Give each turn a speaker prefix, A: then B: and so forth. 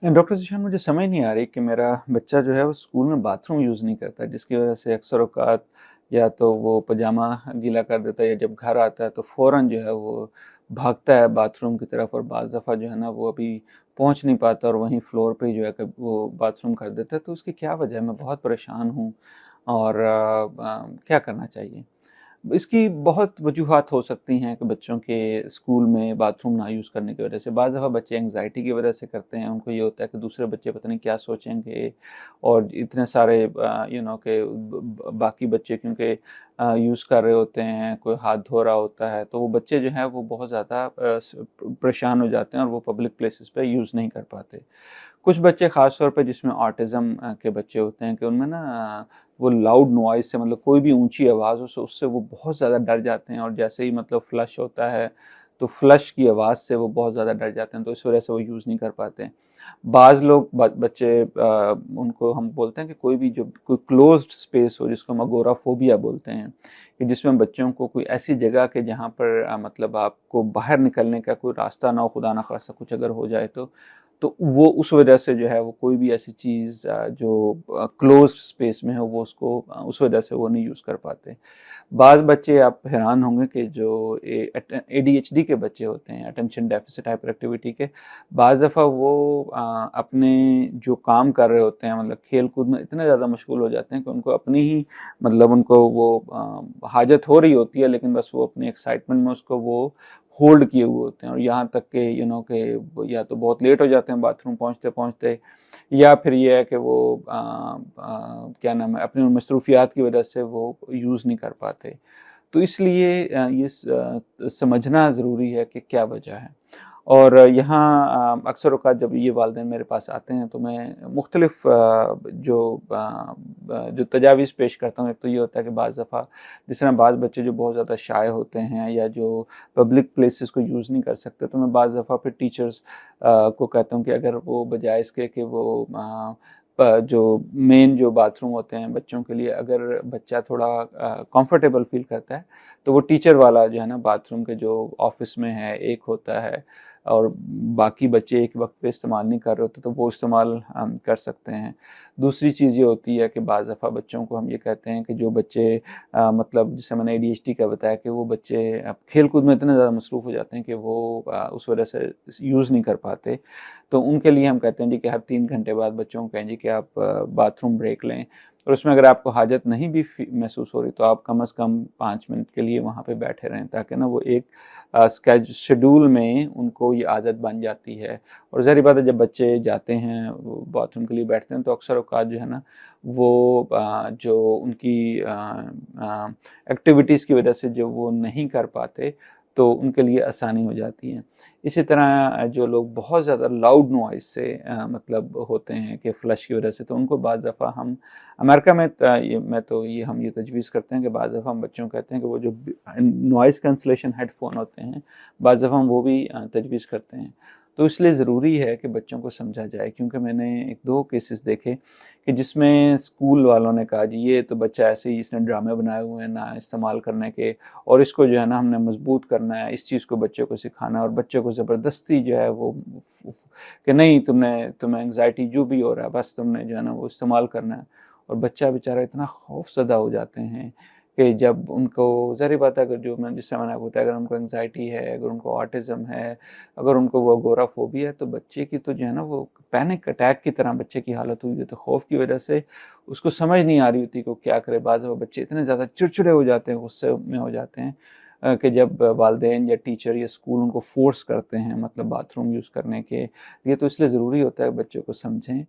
A: Doctor Zeeshan, मुझे समझ नहीं आ रही कि मेरा बच्चा जो है वो स्कूल में बाथरूम यूज़ नहीं करता, जिसकी वजह से अक्सर औक़ात या तो वो पजामा गीला कर देता है या जब घर आता है तो फ़ौरन जो है वो भागता है बाथरूम की तरफ, और बाज़ दफ़ा जो है ना वो अभी पहुँच नहीं पाता और वहीं फ्लोर पे ही जो है कि वो बाथरूम कर देता है। तो उसकी क्या वजह है? मैं बहुत परेशान हूँ और क्या करना चाहिए? इसकी बहुत वजूहात हो सकती हैं कि बच्चों के स्कूल में बाथरूम ना यूज़ करने की वजह से। बाज़ दफ़ा बच्चे एंग्ज़ायटी की वजह से करते हैं, उनको ये होता है कि दूसरे बच्चे पता नहीं क्या सोचेंगे, और इतने सारे कि बाकी बच्चे क्योंकि यूज़ कर रहे होते हैं, कोई हाथ धो रहा होता है, तो वो बच्चे जो हैं वो बहुत ज़्यादा परेशान हो जाते हैं और वो पब्लिक प्लेसेस पे यूज़ नहीं कर पाते। कुछ बच्चे ख़ास तौर पे जिसमें ऑटिज़्म के बच्चे होते हैं कि उनमें ना वो लाउड नॉइज़ से, मतलब कोई भी ऊँची आवाज़ हो, सो उससे वो बहुत ज़्यादा डर जाते हैं, और जैसे ही मतलब फ्लश होता है, तो फ्लश की आवाज़ से वो बहुत ज़्यादा डर जाते हैं, तो इस वजह से वो यूज़ नहीं कर पाते। बाज़ लोग बच्चे उनको हम बोलते हैं कि कोई भी जो कोई क्लोज़्ड स्पेस हो, जिसको हम अगोराफ़ोबिया बोलते हैं, कि जिसमें बच्चों को कोई ऐसी जगह के जहाँ पर मतलब आपको बाहर निकलने का कोई रास्ता ना हो, खुदा ना ख़ास्ता कुछ अगर हो जाए तो वो उस वजह से जो है वो कोई भी ऐसी चीज़ जो क्लोज़्ड स्पेस में हो, वो उसको उस वजह से वो नहीं यूज़ कर पाते। बाज़ बच्चे, आप हैरान होंगे कि जो एडीएचडी के बच्चे होते हैं, अटेंशन डेफिसिट हाइपर एक्टिविटी के, बाज़ दफ़ा वो अपने जो काम कर रहे होते हैं, मतलब खेल कूद में इतने ज़्यादा मशगूल हो जाते हैं कि उनको अपनी ही, मतलब उनको वो हाजत हो रही होती है, लेकिन बस वो अपनी एक्साइटमेंट में उसको वो होल्ड किए हुए होते हैं, और यहाँ तक कि कि या तो बहुत लेट हो जाते हैं बाथरूम पहुँचते पहुँचते, या फिर ये है कि वो क्या नाम है, अपनी मसरूफियात की वजह से वो यूज़ नहीं कर पाते। तो इसलिए ये समझना ज़रूरी है कि क्या वजह है। और यहाँ अक्सर औक़ात जब ये वालिदैन मेरे पास आते हैं तो मैं मुख्तलिफ़ जो तजावीज़ पेश करता हूँ। एक तो ये होता है कि बाज़ दफ़ा जिस तरह बाज़ बच्चे जो बहुत ज़्यादा शाय होते हैं या जो पब्लिक प्लेसेस को यूज़ नहीं कर सकते, तो मैं बाज़ दफ़ा फिर टीचर्स को कहता हूँ कि अगर वो बजाय इसके कि वो जो मेन जो बाथरूम होते हैं बच्चों के लिए, अगर बच्चा थोड़ा कंफर्टेबल फील करता है, तो वो टीचर वाला जो है ना बाथरूम के जो ऑफिस में है एक होता है, और बाकी बच्चे एक वक्त पे इस्तेमाल नहीं कर रहे होते, तो वो इस्तेमाल हम कर सकते हैं। दूसरी चीज़ ये होती है कि बाज़ दफ़ा बच्चों को हम ये कहते हैं कि जो बच्चे मतलब जैसे मैंने एडीएचडी का बताया कि वो बच्चे अब खेल कूद में इतने ज़्यादा मसरूफ़ हो जाते हैं कि वो उस वजह से यूज़ नहीं कर पाते, तो उनके लिए हम कहते हैं जी कि हर 3 घंटे बाद बच्चों को कहें जी कि आप बाथरूम ब्रेक लें, और उसमें अगर आपको हाजत नहीं भी महसूस हो रही, तो आप कम से कम 5 मिनट के लिए वहाँ पे बैठे रहें, ताकि ना वो एक शेड्यूल में उनको ये आदत बन जाती है। और ज़ाहिर बात है, जब बच्चे जाते हैं वो बाथरूम के लिए बैठते हैं, तो अक्सर औक़ात जो है ना वो जो उनकी एक्टिविटीज़ की वजह से जो वो नहीं कर पाते, तो उनके लिए आसानी हो जाती है। इसी तरह जो लोग बहुत ज़्यादा लाउड नॉइज़ से मतलब होते हैं कि फ्लश की वजह से, तो उनको बाज़ दफ़ा हम अमेरिका में हम ये तजवीज़ करते हैं कि बाज़ दफ़ा हम बच्चों को कहते हैं कि वो जो नॉइज़ कैंसलेशन हेडफ़ोन होते हैं, बाज़ दफ़ा हम वो भी तजवीज़ करते हैं। तो इसलिए ज़रूरी है कि बच्चों को समझा जाए, क्योंकि मैंने 1-2 केसेस देखे कि जिसमें स्कूल वालों ने कहा जी ये तो बच्चा ऐसे ही, इसने ड्रामे बनाए हुए हैं ना इस्तेमाल करने के, और इसको जो है ना हमने मजबूत करना है, इस चीज़ को बच्चे को सिखाना है, और बच्चे को ज़बरदस्ती जो है वो कि नहीं, तुम्हें एंग्जाइटी जो भी हो रहा है, बस तुमने जो है ना वो इस्तेमाल करना है। और बच्चा बेचारा इतना खौफज़दा हो जाते हैं कि जब उनको, ज़ाहिर बात है, अगर जो मैं जिस समय आपको बताया, अगर उनको एंग्जाइटी है, अगर उनको ऑटिज़म है, अगर उनको वो अगोराफोबिया है, तो बच्चे की तो जो है ना वो पैनिक अटैक की तरह बच्चे की हालत हुई है। तो खौफ की वजह से उसको समझ नहीं आ रही होती कि वो क्या करे। बाज़ वो बच्चे इतने ज़्यादा चिड़चिड़े हो जाते हैं, गुस्से में हो जाते हैं कि जब वालिदैन या टीचर या स्कूल उनको फ़ोर्स करते हैं मतलब बाथरूम यूज़ करने के लिए। तो इसलिए ज़रूरी होता है बच्चों को समझें।